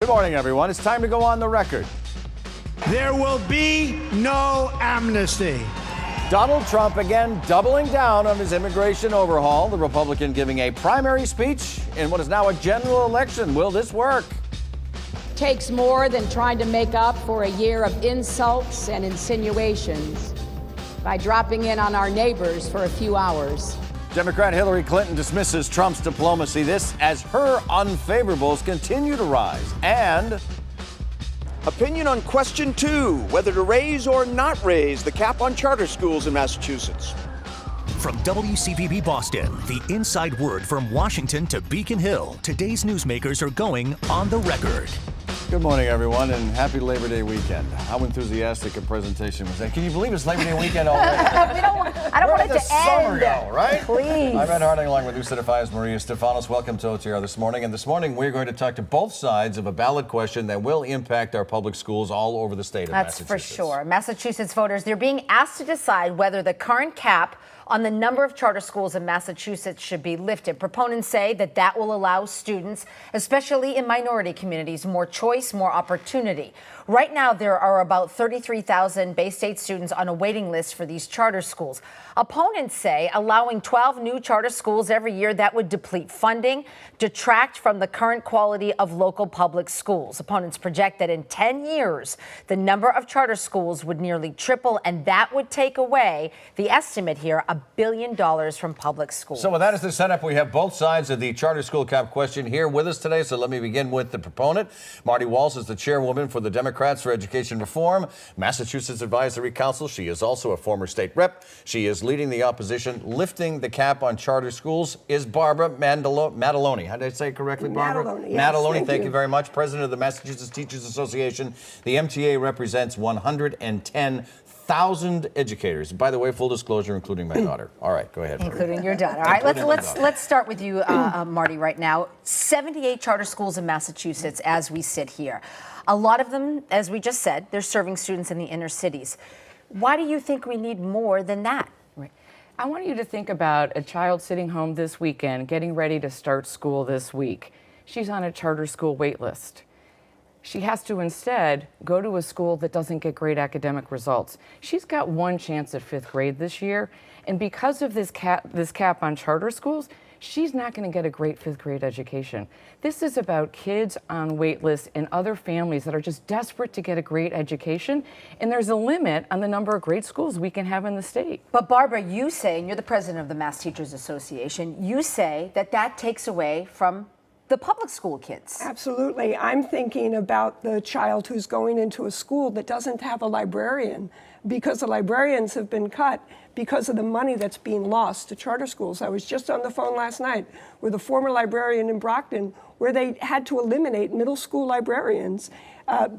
Good morning, everyone. It's time to go on the record. There will be no amnesty. Donald Trump again doubling down on his immigration overhaul. The Republican giving a primary speech in what is now a general election. Will this work? Takes more than trying to make up for a year of insults and insinuations by dropping in on our neighbors for a few hours. Democrat Hillary Clinton dismisses Trump's diplomacy. This as her unfavorables continue to rise. And opinion on question 2, whether to raise or not raise the cap on charter schools in Massachusetts. From WCPB Boston, the inside word from Washington to Beacon Hill, today's newsmakers are going on the record. good morning, everyone, and happy Labor Day weekend. How enthusiastic a presentation was that? Can you believe it's Labor Day weekend already? I don't want it to summer end. go, right? Please. I'm Ed Harding along with Lucida Fias, Maria Stefanos. Welcome to OTR this morning. And this morning, we're going to talk to both sides of a ballot question that will impact our public schools all over the state of Massachusetts. That's for sure. Massachusetts voters, they're being asked to decide whether the current cap on the number of charter schools in Massachusetts should be lifted. Proponents say that that will allow students, especially in minority communities, more choice, more opportunity. Right now, there are about 33,000 Bay State students on a waiting list for these charter schools. Opponents say allowing 12 new charter schools every year, that would deplete funding, detract from the current quality of local public schools. Opponents project that in 10 years, the number of charter schools would nearly triple, and that would take away, the estimate here, $1 billion from public schools. So with that as the setup, we have both sides of the charter school cap question here with us today. So let me begin with the proponent. Marty Walsh is the chairwoman for the Democrats for Education Reform, Massachusetts Advisory Council. She is also a former state rep. She is leading the opposition. Lifting the cap on charter schools is Barbara Mataloni. How did I say it correctly, Barbara? Mataloni, yes, Mataloni, thank you very much. President of the Massachusetts Teachers Association. The MTA represents 110,000 educators. By the way, full disclosure, including my daughter. All right, go ahead. Including your daughter. All right, let's start with you, Marty, right now. 78 charter schools in Massachusetts as we sit here. A lot of them, as we just said, they're serving students in the inner cities. Why do you think we need more than that? I want you to think about a child sitting home this weekend, getting ready to start school this week. She's on a charter school wait list. She has to instead go to a school that doesn't get great academic results. She's got one chance at 5th grade this year, and because of this cap on charter schools, she's not going to get a great 5th grade education. This is about kids on wait lists and other families that are just desperate to get a great education, and there's a limit on the number of great schools we can have in the state. But Barbara, you say, and you're the president of the Mass Teachers Association, you say that that takes away from the public school kids. Absolutely. I'm thinking about the child who's going into a school that doesn't have a librarian because the librarians have been cut because of the money that's being lost to charter schools. I was just on the phone last night with a former librarian in Brockton where they had to eliminate middle school librarians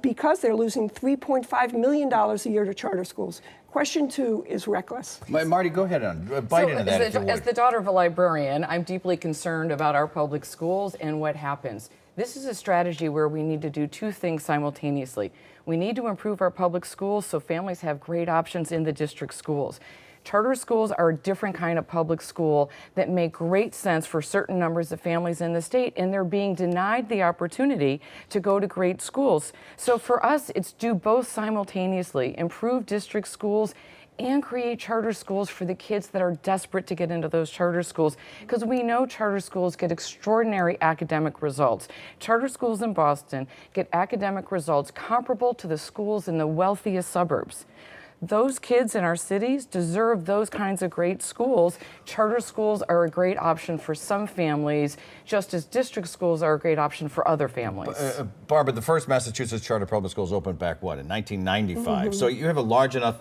because they're losing $3.5 million a year to charter schools. Question 2 is reckless. Marty, go ahead on. Bite into that if you would. As the daughter of a librarian, I'm deeply concerned about our public schools and what happens. This is a strategy where we need to do two things simultaneously. We need to improve our public schools so families have great options in the district schools. Charter schools are a different kind of public school that make great sense for certain numbers of families in the state, and they're being denied the opportunity to go to great schools. So for us, it's do both simultaneously, improve district schools and create charter schools for the kids that are desperate to get into those charter schools, because we know charter schools get extraordinary academic results. Charter schools in Boston get academic results comparable to the schools in the wealthiest suburbs. Those kids in our cities deserve those kinds of great schools. Charter schools are a great option for some families, just as district schools are a great option for other families. Barbara, the first Massachusetts charter public schools opened back, what, in 1995? So you have a large enough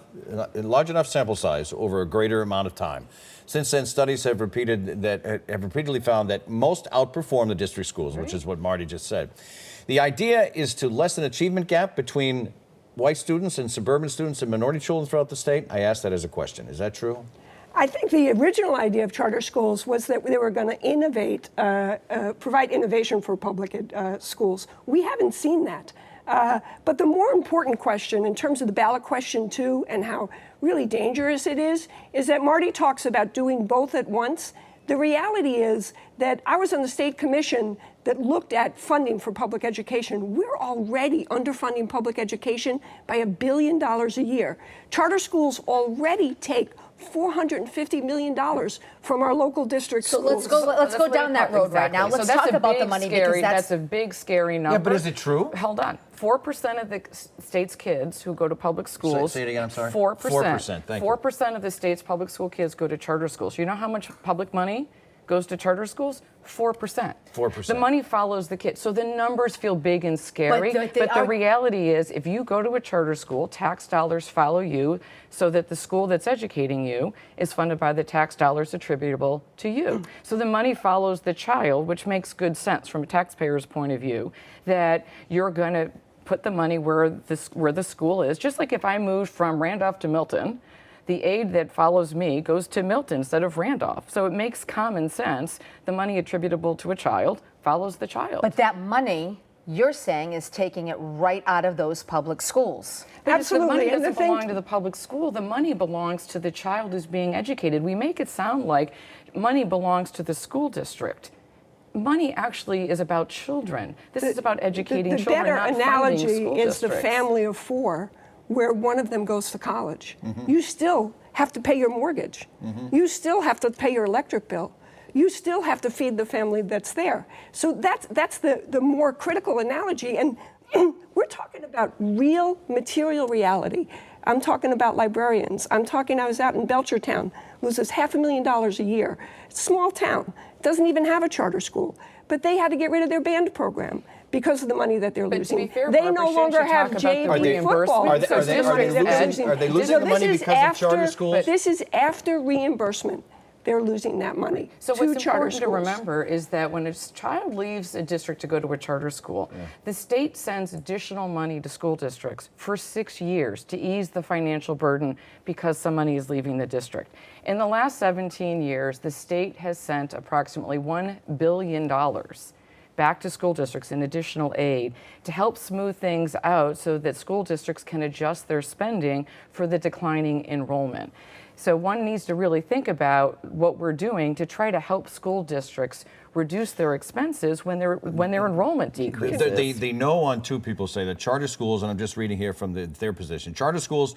sample size over a greater amount of time. Since then, studies have repeatedly found that most outperform the district schools, which is what Marty just said. The idea is to lessen achievement gap between white students and suburban students and minority children throughout the state? I asked that as a question. Is that true? I think the original idea of charter schools was that they were going to innovate, provide innovation for public schools. We haven't seen that. But the more important question in terms of the ballot question 2 and how really dangerous it is that Marty talks about doing both at once. The reality is that I was on the state commission that looked at funding for public education. We're already underfunding public education by $1 billion a year. Charter schools already take $450 million from our local district So schools. let's go down that road right now. Let's talk about the money because that's a big scary number. Yeah, but is it true? Hold on. 4% of the state's kids who go to public schools. Say it again, I'm sorry. 4%. 4%, thank you. 4% of the state's public school kids go to charter schools. You know how much public money goes to charter schools? 4%. 4%. The money follows the kids. So the numbers feel big and scary. But the reality is, if you go to a charter school, tax dollars follow you so that the school that's educating you is funded by the tax dollars attributable to you. So the money follows the child, which makes good sense from a taxpayer's point of view, that you're going to put the money where the school is. Just like if I moved from Randolph to Milton, the aid that follows me goes to Milton instead of Randolph. So it makes common sense. The money attributable to a child follows the child. But that money, you're saying, is taking it right out of those public schools. But Absolutely. the money And the doesn't belong to the public school. The money belongs to the child who's being educated. We make it sound like money belongs to the school district. Money actually is about children. This is about educating children, The better not analogy funding school is the districts. family of four where one of them goes to college. You still have to pay your mortgage. You still have to pay your electric bill. You still have to feed the family that's there. So that's the more critical analogy. And we're talking about real material reality. I'm talking about librarians. I was out in Belchertown, loses $500,000 a year. Small town, doesn't even have a charter school. But they had to get rid of their band program because of the money that they're But losing. to be fair, They Barbara, no longer shouldn't you have talk about the JV football. reimbursement? Are they losing the money because of charter schools? This is after reimbursement. They're losing that money So to what's charter important to schools. remember is that when a child leaves a district to go to a charter school, the state sends additional money to school districts for 6 years to ease the financial burden because some money is leaving the district. In the last 17 years, the state has sent approximately $1 billion back to school districts in additional aid to help smooth things out so that school districts can adjust their spending for the declining enrollment. So one needs to really think about what we're doing to try to help school districts reduce their expenses when their enrollment decreases. They know on two people say that charter schools, and I'm just reading here from their position, charter schools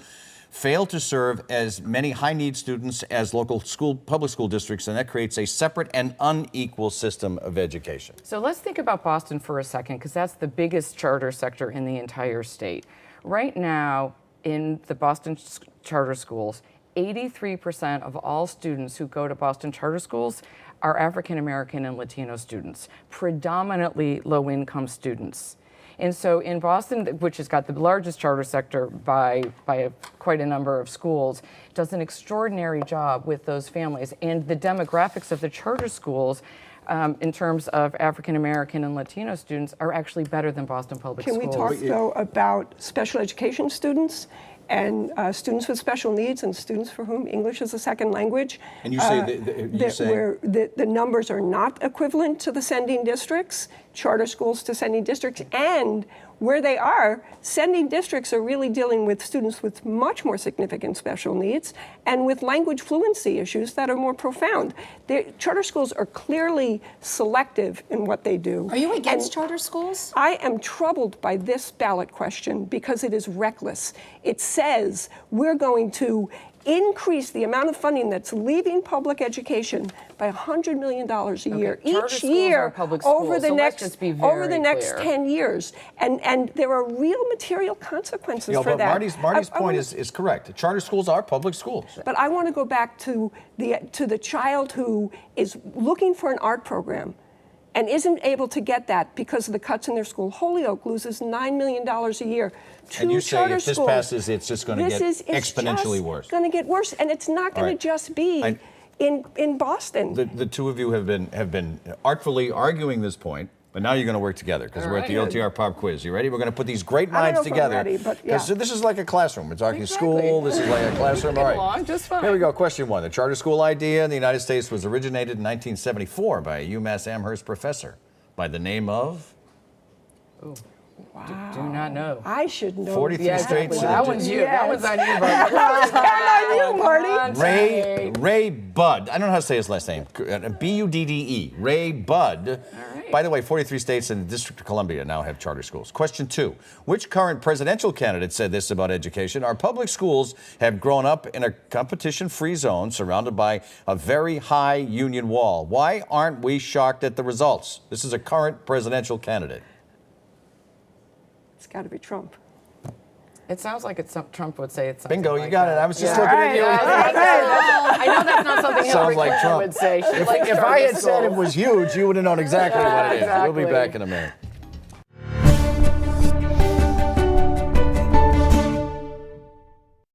fail to serve as many high-need students as local public school districts, and that creates a separate and unequal system of education. So let's think about Boston for a second, because that's the biggest charter sector in the entire state. Right now, in the Boston charter schools, 83% of all students who go to Boston charter schools are African American and Latino students, predominantly low-income students. And so in Boston, which has got the largest charter sector by quite a number of schools, does an extraordinary job with those families. And the demographics of the charter schools in terms of African American and Latino students are actually better than Boston Public Schools. Can we talk, though, about special education students and students with special needs and students for whom English is a second language? And you say where the numbers are not equivalent to the sending districts, charter schools to sending districts, and where they are, sending districts are really dealing with students with much more significant special needs and with language fluency issues that are more profound. Charter schools are clearly selective in what they do. Are you against charter schools? I am troubled by this ballot question because it is reckless. It says we're going to increase the amount of funding that's leaving public education by $100 million a year each year over the next 10 years. And there are real material consequences for but that. Marty's point is correct. Charter schools are public schools. But I want to go back to the child who is looking for an art program and isn't able to get that because of the cuts in their school. Holyoke loses $9 million a year. And you say if this passes, it's just going to get exponentially worse. It's going to get worse, and it's not going to just be in Boston. The two of you have been artfully arguing this point, but now you're going to work together because we're at the OTR Pop Quiz. You ready? We're going to put these great minds together. I'm ready, but yeah. So this is like a classroom. We're talking school. This is like a classroom. All right. Just fine. Here we go. Question one. The charter school idea in the United States was originated in 1974 by a UMass Amherst professor by the name of? Do not know. I should know. 43 Yeah, states. exactly. That one's you. That one's on you, buddy. It's kind of on you, Marty. Ray Budd. I don't know how to say his last name. B-U-D-D-E. Ray Budd. right. By the way, 43 states and the District of Columbia now have charter schools. Question 2. Which current presidential candidate said this about education? Our public schools have grown up in a competition-free zone surrounded by a very high union wall. Why aren't we shocked at the results? This is a current presidential candidate. It's got to be Trump. It sounds like it's Trump would say it's something Bingo, like you got that. it. I was just looking at you. I know that's not something Sounds Hillary like Clinton Trump. would say. She likes If I charter had said it schools. was huge, you would have known exactly what it is. We'll be exactly. back in a minute.